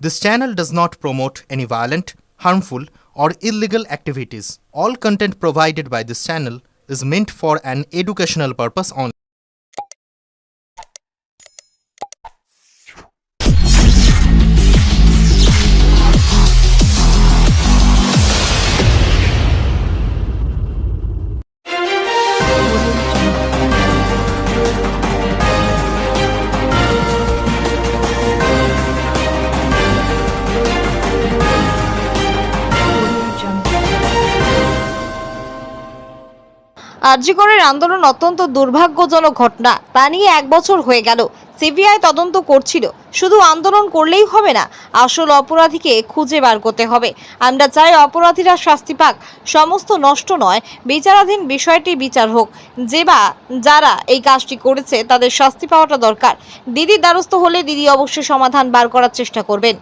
This channel does not promote any violent, harmful, or illegal activities. All content provided by this channel is meant for an educational purpose only. আরজিকরের আন্দোলন অত্যন্ত দুর্ভাগ্যজনক ঘটনা। তা নিয়ে 1 বছর হয়ে গেল। সিবিআই তদন্ত করছিল। শুধু আন্দোলন করলেই হবে না, আসল অপরাধীকে খুঁজে বার করতে হবে। আমরা চাই অপরাধীরা শাস্তি পাক, সমস্ত নষ্ট নয়, বিচারাধীন বিষয়টি বিচার হোক। যারা এই কাজটি করেছে তাদের শাস্তি পাওয়াটা দরকার। দিদির দ্বারস্থ হলে দিদি অবশ্যই সমাধান বার করার চেষ্টা করবেন।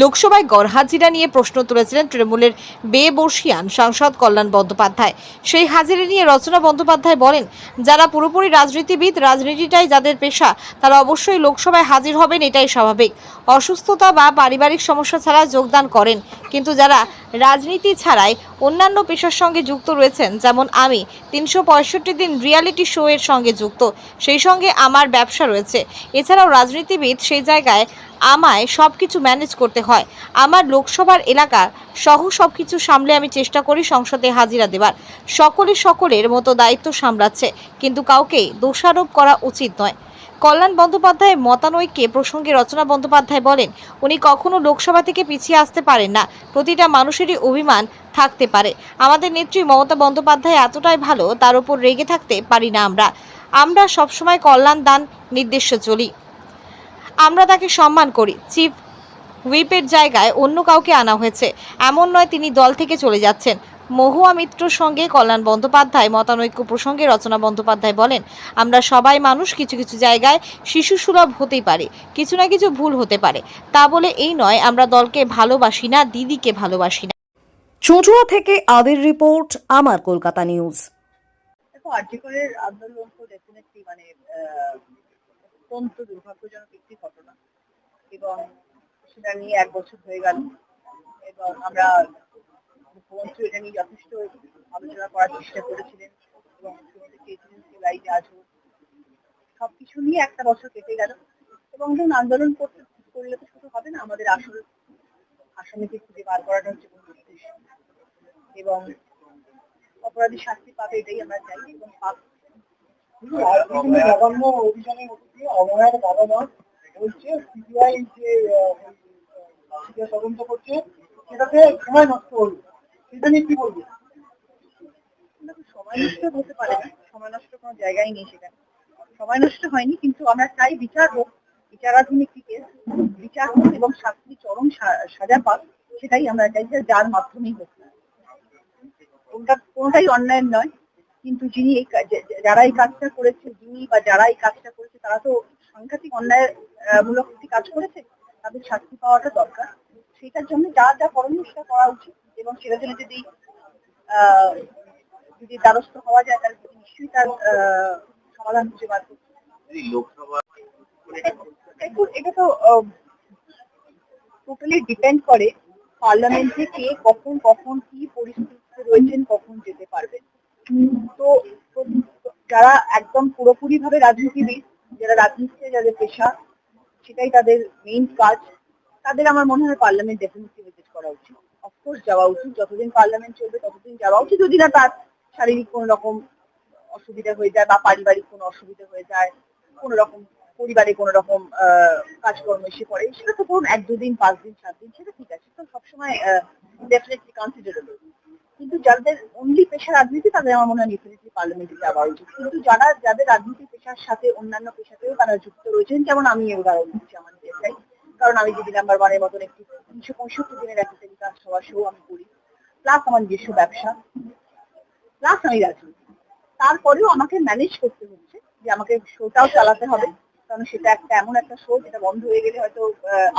লোকসভায় গড়হাজিরা নিয়ে প্রশ্ন তুলেছিলেন তৃণমূলের বেবর্ষিয়ান সাংসদ কল্যাণ বন্দ্যোপাধ্যায়। সেই হাজিরা নিয়ে রচনা বন্দ্যোপাধ্যায় বলেন, যারা পুরোপুরি রাজনীতিবিদ, রাজনীতিটাই যাদের পেশা, তারা অবশ্যই লোকসভায় হাজির হবেন, এটাই স্বাভাবিক। অসুস্থতা বা পারিবারিক সমস্যা ছাড়া যোগদান করেন। কিন্তু যারা রাজনীতি ছাড়াই অন্যান্য পেশার সঙ্গে যুক্ত রয়েছেন, যেমন আমি 365 দিন রিয়ালিটি শো এর সঙ্গে যুক্ত, সেই সঙ্গে আমার ব্যবসা রয়েছে। এছাড়াও রাজনীতিবিদ, সেই জায়গায় আমায় সবকিছু ম্যানেজ করতে হয়। আমার লোকসভার এলাকা সহ সবকিছু সামলে আমি চেষ্টা করি সংসদে হাজিরা দেবার। সকলের মতো দায়িত্ব সামলাচ্ছে, কিন্তু কাউকে দোষারোপ করা উচিত নয়। কল্যাণ বন্দ্যোপাধ্যায় মতানৈক্যে প্রসঙ্গে রচনা বন্দ্যোপাধ্যায় বলেন, উনি কখনো লোকসভা থেকে পিছিয়ে আসতে পারেন না। প্রতিটা মানুষেরই অভিমান থাকতে পারে। আমাদের নেত্রী মমতা বন্দ্যোপাধ্যায় এতটাই ভালো, তার উপর রেগে থাকতে পারি না আমরা সবসময় কল্যাণ দান নির্দেশে চলি। আমরা তাকে সম্মান করি। চিফ হুইপের জায়গায় অন্য কাউকে আনা হয়েছে, এমন নয় তিনি দল থেকে চলে যাচ্ছেন। মহুয়া মিত্রর সঙ্গে কল্যাণ বন্দ্যোপাধ্যায় মতানৈক্য প্রসঙ্গে রচনা বন্দ্যোপাধ্যায় বলেন, আমরা সবাই মানুষ, কিছু কিছু জায়গায় শিশু সুলভ হতেই পারে, কিছু না কিছু ভুল হতে পারে। তা বলে এই নয় আমরা দলকে ভালোবাসি না, দিদিকে ভালোবাসি না। চুঁচুড়া থেকে আদির রিপোর্ট, আমার কলকাতা নিউজ। দেখো, আরজিকরের আন্দোলন তো ডেফিনেটলি অত্যন্ত দুর্ভাগ্যজনক একটি ঘটনা, এবং সেটা নিয়ে 1 বছর হয়ে গেল, এবং আমরা মুখ্যমন্ত্রী এটা নিয়ে যথেষ্ট আলোচনা করার চেষ্টা করেছিলেন, এবং মুখ্যমন্ত্রী চেয়েছিলেন যে লাইটে আসুক। সবকিছু নিয়ে 1টা বছর কেটে গেল, এবং যখন আন্দোলন করলে তো শুধু হবে না, আমাদের আসল আসামিকে খুঁজে বার করাটা হচ্ছে মূল উদ্দেশ্য, এবং অপরাধী শাস্তি পাবে এটাই আমরা চাই, এবং বিভিন্ন জঘন্য অভিযানের মধ্যে দিয়ে অভয়ার বাবা মা বলছে সিবিআই যে তদন্ত করছে সেটাতে সময় নষ্ট হলো, সেটা নিয়ে কি বলবে? সময় নষ্ট হতে পারে না, সময় নষ্ট কোনো জায়গায় নেই, সেখানে সময় নষ্ট হয়নি, কিন্তু আমরা চাই বিচার হোক, বিচারাধীন একটি কেস, বিচার হোক এবং শাস্তি চরম সাজা পাক, সেটাই আমরা চাই, যে যার মাধ্যমেই হোক না। কোনটাই অন্যায় নয়, কিন্তু যিনি যারা এই কাজটা করেছে, যারা এই কাজটা করেছে, তারা তো সাংঘাতিক অন্যায় মূলক একটি কাজ করেছে, তাদের শাস্তি পাওয়াটা দরকার। সেটার জন্য যা যা করণীয় সেটা করা উচিত, এবং সেটার জন্য যদি দ্বারস্থ হওয়া যায়, তাহলে নিশ্চয়ই তার সমাধান খুঁজে বার করতে। এটা তো টোটালি ডিপেন্ড করে পার্লামেন্টে কে কখন কি পরিস্থিতিতে রয়েছেন, কখন যেতে পারবেন। তো যারা একদম পুরোপুরি ভাবে রাজনীতিবিদ, যারা রাজনীতিতে যাদের পেশা, সেটাই তাদের মেইন কাজ, তাদের আমার মনে হয় পার্লামেন্ট ডেফিনেটলি ভিজিট করা উচিত। অফকোর্স যাওয়া উচিত, যতদিন পার্লামেন্ট চলবে ততদিন যাওয়া উচিত, যদি না তার শারীরিক কোনো রকম অসুবিধা হয়ে যায়, বা পারিবারিক কোনো অসুবিধা হয়ে যায়, কোনো রকম পরিবারে কোনো রকম কাজকর্ম এসে পড়ে, সেটা তো ধরুন 1-2 দিন, 5 দিন, 7 দিন, সেটা ঠিক আছে, তো সবসময় ডেফিনেটলি কনসিডারেবল। কিন্তু যাদের অনলি পেশা রাজনীতি, তাদের আমার মনে হয় ডেফিনেটলি পার্লামেন্টে যাওয়া উচিত। কিন্তু যাদের রাজনীতি পেশার সাথে অন্যান্য পেশাতেও তারা যুক্ত রয়েছেন, যেমন আমি উদাহরণ দিচ্ছি আমার পেশায়, কারণ আমি যদি নাম্বার 1-এর মতন একটি 365 দিনের একটা টেলিকাস্ট হওয়ার শো আমি করি, প্লাস আমার নিজস্ব ব্যবসা, প্লাস আমি রাজনীতি, তারপরেও আমাকে ম্যানেজ করতে হচ্ছে যে আমাকে শোটাও চালাতে হবে, কারণ সেটা এমন একটা শো যেটা বন্ধ হয়ে গেলে হয়তো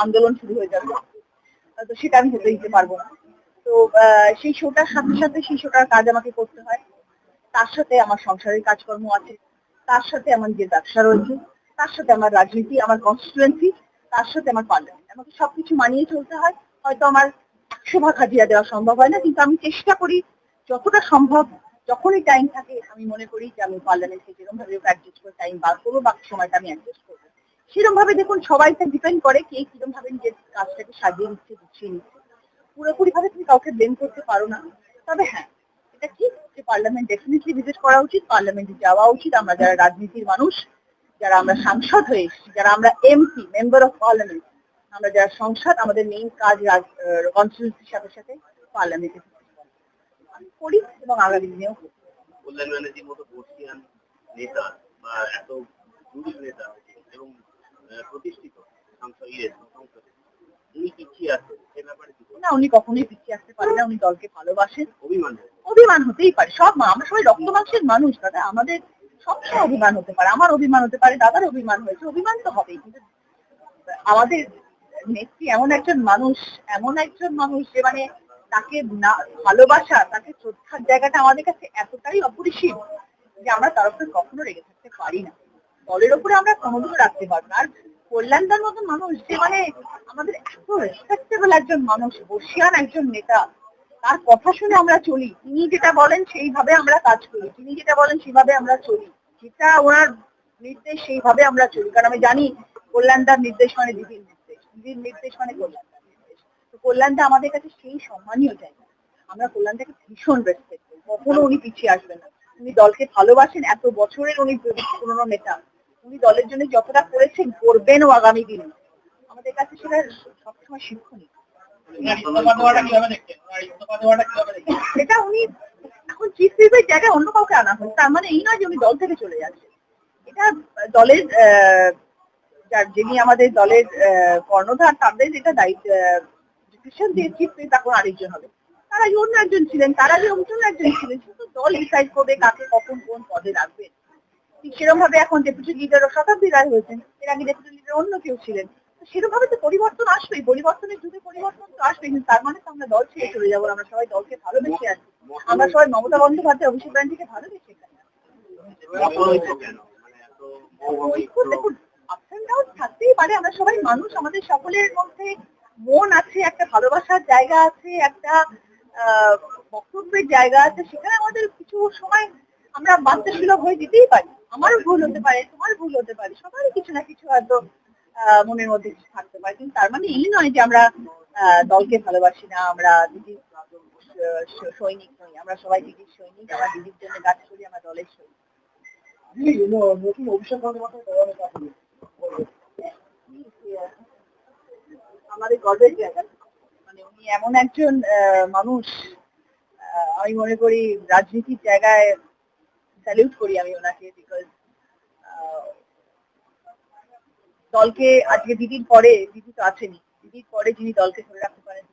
আন্দোলন শুরু হয়ে যাবে, তো সেটা আমি হতে দিতে পারবো না। তো সেই শোটার সাথে সাথে সেই শোটার কাজ আমাকে করতে হয়, তার সাথে আমার সংসারের কাজকর্ম আছে, তার সাথে আমার যে ব্যবসা রয়েছে, তার সাথে আমার রাজনীতি, আমার কনস্টিটুয়েন্সি, তার সাথে আমার পার্লামেন্ট আমাকে সবকিছু মানিয়ে চলতে হয়। হয়তো আমার 100 ভাগ হাজিরা দেওয়া সম্ভব হয় না, কিন্তু আমি চেষ্টা করি যতটা সম্ভব, যখনই টাইম থাকে আমি মনে করি যে আমি পার্লামেন্টে যেরকম ভাবে অ্যাডজাস্ট করে টাইম বার করবো, বাকি সময়টা আমি অ্যাডজাস্ট করবো। সেরকম ভাবে দেখুন সবাইটা ডিপেন্ড করে কে কিরকম ভাবে নিজের কাজটাকে সাজিয়ে নিচ্ছে, গুছিয়ে নিচ্ছে। পুরোপুরি ভাবে তুমি কাউকে ব্লেম করতে পারো না। তবে হ্যাঁ, এটা ঠিক যে পার্লামেন্ট ডেফিনেটলি ভিজিট করা উচিত, পার্লামেন্টে যাওয়া উচিত। আমরা যারা রাজনীতির মানুষ, যারা আমরা সাংসদ হয়ে এসেছি, যারা আমরা এমপি, মেম্বার অফ পার্লামেন্ট, আমরা যারা সংসদ, আমাদের মেইন কাজ কনস্টিটিউন্সির সাথে সাথে পার্লামেন্টে আমি করি এবং আগামী দিনেও করি। কল্যাণ ব্যানার্জির মতো বর্ষিয়ান নেতা বা এত দুরূহ নেতা এবং প্রতিষ্ঠিত সংসদে উনি পিছিয়ে আছেন, সে ব্যাপারে কি বলবেন? না, উনি কখনোই পিছিয়ে আসতে পারেন না। উনি দলকে ভালোবাসেন। অভিমান অভিমান হতেই পারে, আমরা সবাই রক্ত মাংসের মানুষ দাদা, আমাদের সবসময় অভিমান হতে পারে। আমার অভিমান হতে পারে, দাদার অভিমান হয়েছে, অভিমান তো হবেই। কিন্তু আমাদের নেত্রী এমন একজন মানুষ যে মানে তাকে না ভালোবাসা, তাকে শ্রদ্ধার জায়গাটা আমাদের কাছে এতটাই অপরিসীম যে আমরা তার উপরে কখনো রেগে থাকতে পারি না। দলের উপরে আমরা কোনোদিনও রাখতে পারবো না। আর কল্যাণদার মতন মানুষ যে মানে আমাদের এত রেসপেক্টেবল একজন মানুষ, বর্ষিয়ান একজন নেতা, তার কথা শুনে আমরা চলি। তিনি যেটা বলেন সেইভাবে আমরা কাজ করি, তিনি যেটা বলেন সেভাবে আমরা চলি, যেটা ওনার নির্দেশ সেইভাবে আমরা চলি। কারণ আমি জানি কল্যাণদার নির্দেশ মানে দিদির নির্দেশ, দিদির নির্দেশ মানে কল্যাণদার নির্দেশ। তো কল্যাণদা আমাদের কাছে সেই সম্মানীয় জায়গা। আমরা কল্যাণদাকে ভীষণ রেসপেক্ট করি, কখনো উনি পিছিয়ে আসবেন না। উনি দলকে ভালোবাসেন, এত বছরের উনি পুরনো নেতা, উনি দলের জন্য যতটা করেছেন, করবেনও আগামী দিনে। আমাদের কাছে সেটা সবসময় শিক্ষণীয়। সেটা উনি এখন চিফ হুইপের জায়গায় অন্য কাউকে আনা হয়েছে, তার মানে এই নয় যে উনি দল থেকে চলে যাচ্ছে। এটা দলের যিনি আমাদের দলের কর্ণধার, তাদের এটা দায়িত্ব ডিসিশন দিয়ে চিফ হুইপ এখন আরেকজন হবে। তার আগে অন্য একজন ছিলেন, তার আগে অন্য একজন ছিলেন। কিন্তু দল ডিসাইড করবে কাকে কখন কোন পদে রাখবে। ঠিক সেরকম ভাবে এখন ডেপুটি লিডার শতাব্দী রায় হয়েছেন, এর আগে ডেপুটি লিডার অন্য কেউ ছিলেন। সেরকম ভাবে তো পরিবর্তন আসবেই, পরিবর্তনের যুগে পরিবর্তন তো আসবে। কিন্তু তার মানে তো আমরা দল ছেড়ে চলে যাবো। আমরা সবাই দলকে ভালোবেসে আছি, আমরা সবাই মমতা বন্দ্যোপাধ্যায়, অভিষেক ব্যানার্জিকে ভালোবেসে এখানে দেখুন, আপ এন্ড ডাউন থাকতেই পারে। আমরা সবাই মানুষ, আমাদের সকলের মধ্যে মন আছে, একটা ভালোবাসার জায়গা আছে, একটা বক্তব্যের জায়গা আছে। সেখানে আমাদের কিছু সময় আমরা বাচ্চা সুলভ হয়ে যেতেই পারি। আমারও ভুল হতে পারে, তোমার ভুল হতে পারে, সবারই কিছু না কিছু হয়তো মনের মধ্যে থাকতে পারে। কিন্তু তার মানে এই নয় যে আমরা দলকে ভালোবাসি না, আমরা দিদির সৈনিক নই। আমরা সবাই দিদির সৈনিক, আমরা দিদির জন্য কাজ করি, আমরা দলের সৈনিক। নতুন অভিষেক বন্দ্যোপাধ্যায় আমাদের গর্বের জায়গা। মানে উনি এমন একজন মানুষ, আমি মনে করি রাজনীতির জায়গায় স্যালিউট করি আমি ওনাকে। বিকজ দলকে আজকে দিদির পরে, দিদি তো আছেনই, দিদির পরে যিনি দলকে ধরে রাখতে পারেন